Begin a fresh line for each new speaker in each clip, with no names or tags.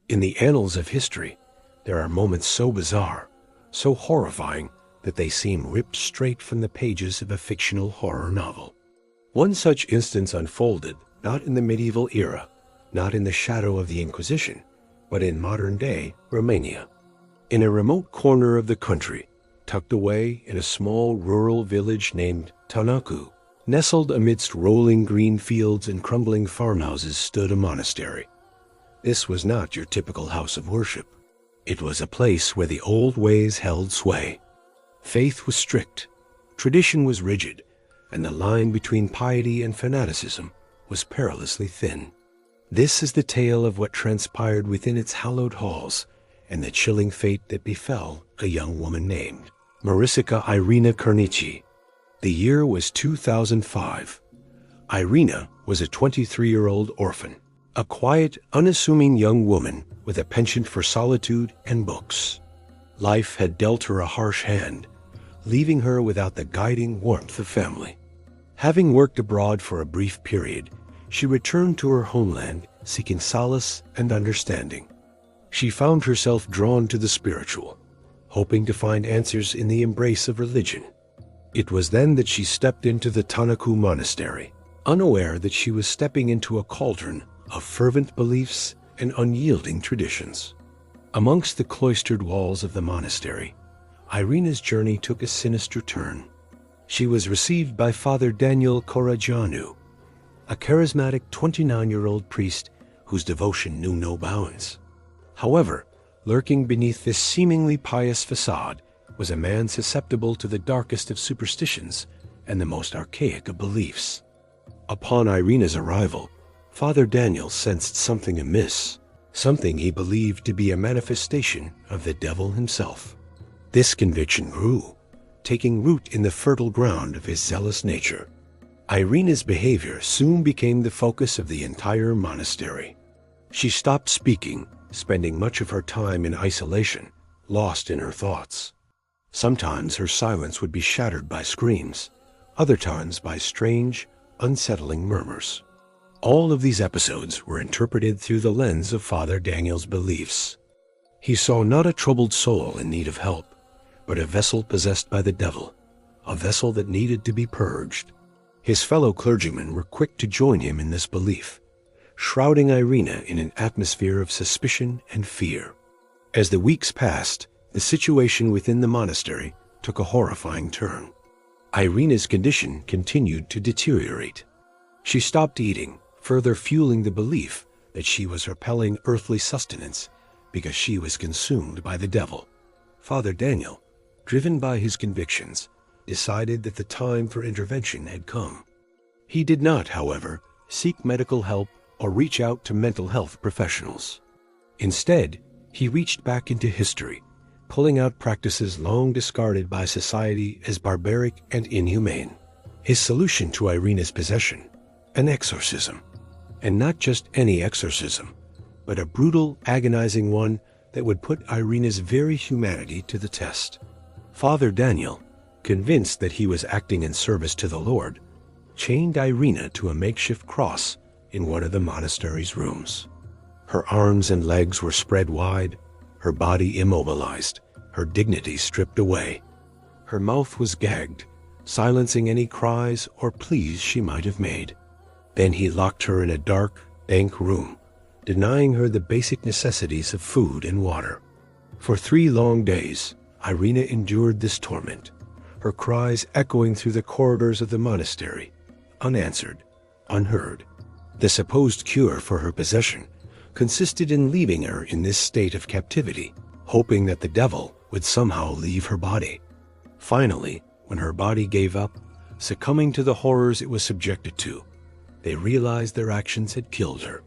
In the annals of history, there are moments so bizarre, so horrifying, that they seem ripped straight from the pages of a fictional horror novel. One such instance unfolded not in the medieval era, not in the shadow of the Inquisition, but in modern-day Romania. In a remote corner of the country, tucked away in a small rural village named Tanacu, nestled amidst rolling green fields and crumbling farmhouses, stood a monastery. This was not your typical house of worship. It was a place where the old ways held sway. Faith was strict, tradition was rigid, and the line between piety and fanaticism was perilously thin. This is the tale of what transpired within its hallowed halls and the chilling fate that befell a young woman named Maricica Irina Cornici. The year was 2005. Irina was a 23-year-old orphan, a quiet, unassuming young woman with a penchant for solitude and books. Life had dealt her a harsh hand, leaving her without the guiding warmth of family. Having worked abroad for a brief period, she returned to her homeland seeking solace and understanding. She found herself drawn to the spiritual, hoping to find answers in the embrace of religion. It was then that she stepped into the Tanacu monastery, unaware that she was stepping into a cauldron of fervent beliefs and unyielding traditions. Amongst the cloistered walls of the monastery, Irina's journey took a sinister turn. She was received by Father Daniel Corajanu, a charismatic 29-year-old priest whose devotion knew no bounds. However, lurking beneath this seemingly pious facade was a man susceptible to the darkest of superstitions and the most archaic of beliefs. Upon Irina's arrival, Father Daniel sensed something amiss, something he believed to be a manifestation of the devil himself. This conviction grew, taking root in the fertile ground of his zealous nature. Irina's behavior soon became the focus of the entire monastery. She stopped speaking, spending much of her time in isolation, lost in her thoughts. Sometimes her silence would be shattered by screams, other times by strange, unsettling murmurs. All of these episodes were interpreted through the lens of Father Daniel's beliefs. He saw not a troubled soul in need of help, but a vessel possessed by the devil, a vessel that needed to be purged. His fellow clergymen were quick to join him in this belief, shrouding Irina in an atmosphere of suspicion and fear. As the weeks passed, the situation within the monastery took a horrifying turn. Irina's condition continued to deteriorate. She stopped eating, further fueling the belief that she was repelling earthly sustenance because she was consumed by the devil. Father Daniel, driven by his convictions, decided that the time for intervention had come. He did not, however, seek medical help or reach out to mental health professionals. Instead, he reached back into history, pulling out practices long discarded by society as barbaric and inhumane. His solution to Irina's possession: an exorcism. And not just any exorcism, but a brutal, agonizing one that would put Irina's very humanity to the test. Father Daniel, convinced that he was acting in service to the Lord, chained Irina to a makeshift cross in one of the monastery's rooms. Her arms and legs were spread wide, her body immobilized, her dignity stripped away. Her mouth was gagged, silencing any cries or pleas she might have made. Then he locked her in a dark, dank room, denying her the basic necessities of food and water. For 3 long days, Irina endured this torment, her cries echoing through the corridors of the monastery, unanswered, unheard. The supposed cure for her possession consisted in leaving her in this state of captivity, hoping that the devil would somehow leave her body. Finally, when her body gave up, succumbing to the horrors it was subjected to, they realized their actions had killed her.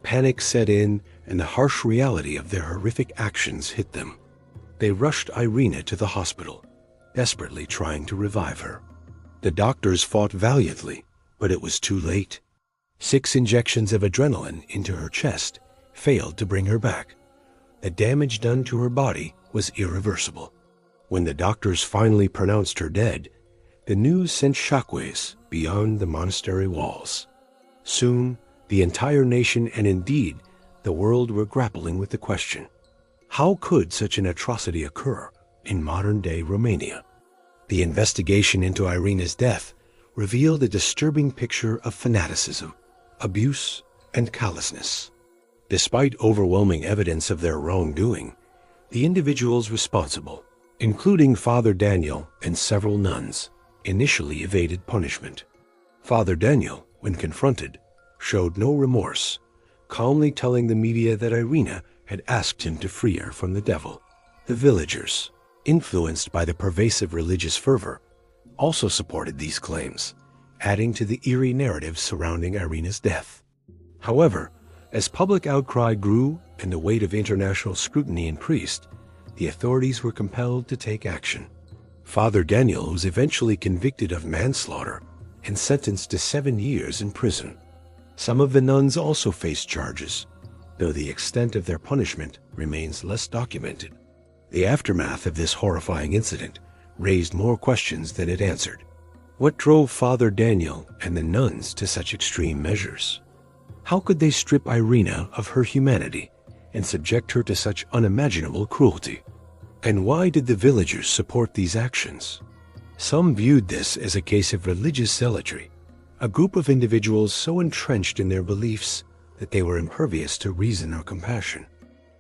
Panic set in, and the harsh reality of their horrific actions hit them. They rushed Irina to the hospital, desperately trying to revive her. The doctors fought valiantly, but it was too late. 6 injections of adrenaline into her chest failed to bring her back. The damage done to her body was irreversible. When the doctors finally pronounced her dead, the news sent shockwaves beyond the monastery walls. Soon, the entire nation, and indeed the world were grappling with the question, how could such an atrocity occur in modern-day Romania? The investigation into Irina's death revealed a disturbing picture of fanaticism, abuse, and callousness. Despite overwhelming evidence of their wrongdoing, the individuals responsible, including Father Daniel and several nuns, initially evaded punishment. Father Daniel, when confronted, showed no remorse, calmly telling the media that Irina had asked him to free her from the devil. The villagers, influenced by the pervasive religious fervor, also supported these claims, adding to the eerie narrative surrounding Irina's death. However, as public outcry grew and the weight of international scrutiny increased, the authorities were compelled to take action. Father Daniel was eventually convicted of manslaughter and sentenced to 7 years in prison. Some of the nuns also faced charges, though the extent of their punishment remains less documented. The aftermath of this horrifying incident raised more questions than it answered. What drove Father Daniel and the nuns to such extreme measures? How could they strip Irina of her humanity and subject her to such unimaginable cruelty? And why did the villagers support these actions? Some viewed this as a case of religious zealotry, a group of individuals so entrenched in their beliefs that they were impervious to reason or compassion.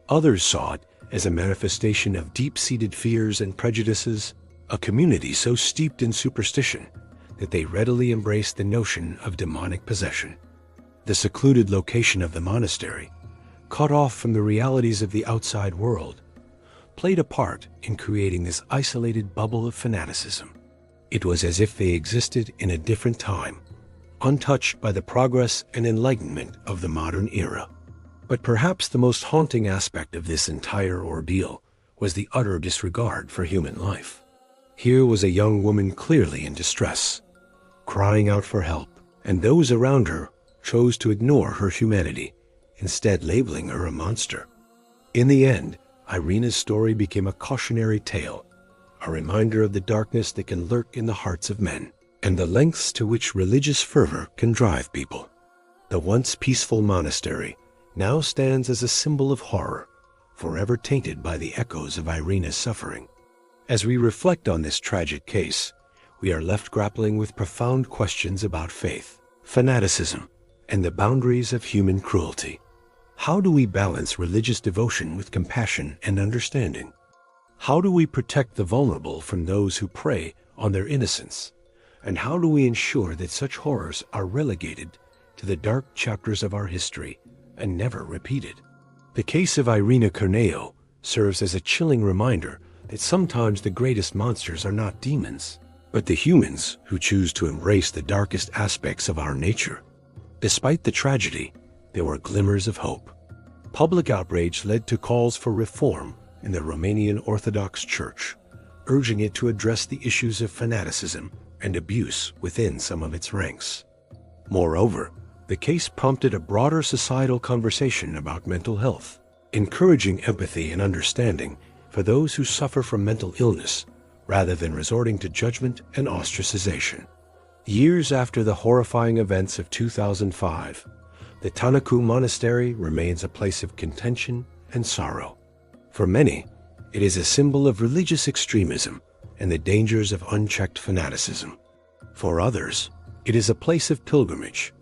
Others saw it as a manifestation of deep-seated fears and prejudices, a community so steeped in superstition that they readily embraced the notion of demonic possession. The secluded location of the monastery, cut off from the realities of the outside world, played a part in creating this isolated bubble of fanaticism. It was as if they existed in a different time, untouched by the progress and enlightenment of the modern era. But perhaps the most haunting aspect of this entire ordeal was the utter disregard for human life. Here was a young woman clearly in distress, crying out for help, and those around her chose to ignore her humanity, instead labeling her a monster. In the end, Irina's story became a cautionary tale, a reminder of the darkness that can lurk in the hearts of men, and the lengths to which religious fervor can drive people. The once peaceful monastery now stands as a symbol of horror, forever tainted by the echoes of Irina's suffering. As we reflect on this tragic case, we are left grappling with profound questions about faith, fanaticism, and the boundaries of human cruelty. How do we balance religious devotion with compassion and understanding? How do we protect the vulnerable from those who prey on their innocence? And how do we ensure that such horrors are relegated to the dark chapters of our history and never repeated? The case of Irina Cornici serves as a chilling reminder that sometimes the greatest monsters are not demons, but the humans who choose to embrace the darkest aspects of our nature. Despite the tragedy, there were glimmers of hope. Public outrage led to calls for reform in the Romanian Orthodox Church, urging it to address the issues of fanaticism and abuse within some of its ranks. Moreover, the case prompted a broader societal conversation about mental health, encouraging empathy and understanding for those who suffer from mental illness, rather than resorting to judgment and ostracization. Years after the horrifying events of 2005, the Tanacu Monastery remains a place of contention and sorrow. For many, it is a symbol of religious extremism and the dangers of unchecked fanaticism. For others, it is a place of pilgrimage,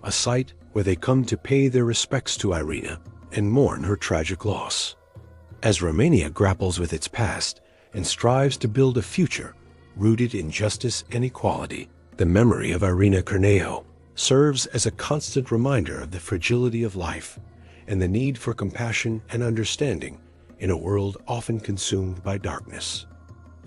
a site where they come to pay their respects to Irina and mourn her tragic loss. As Romania grapples with its past and strives to build a future rooted in justice and equality, the memory of Irina Cornici serves as a constant reminder of the fragility of life and the need for compassion and understanding in a world often consumed by darkness.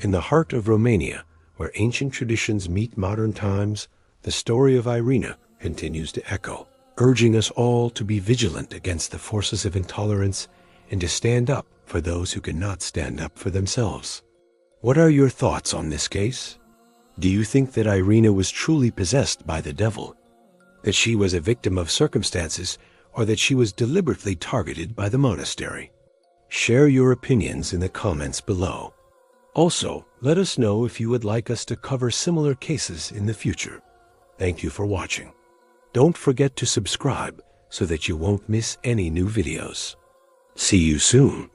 In the heart of Romania, where ancient traditions meet modern times, the story of Irina continues to echo, urging us all to be vigilant against the forces of intolerance and to stand up for those who cannot stand up for themselves. What are your thoughts on this case? Do you think that Irina was truly possessed by the devil, that she was a victim of circumstances, or that she was deliberately targeted by the monastery? Share your opinions in the comments below. Also, let us know if you would like us to cover similar cases in the future. Thank you for watching. Don't forget to subscribe so that you won't miss any new videos. See you soon.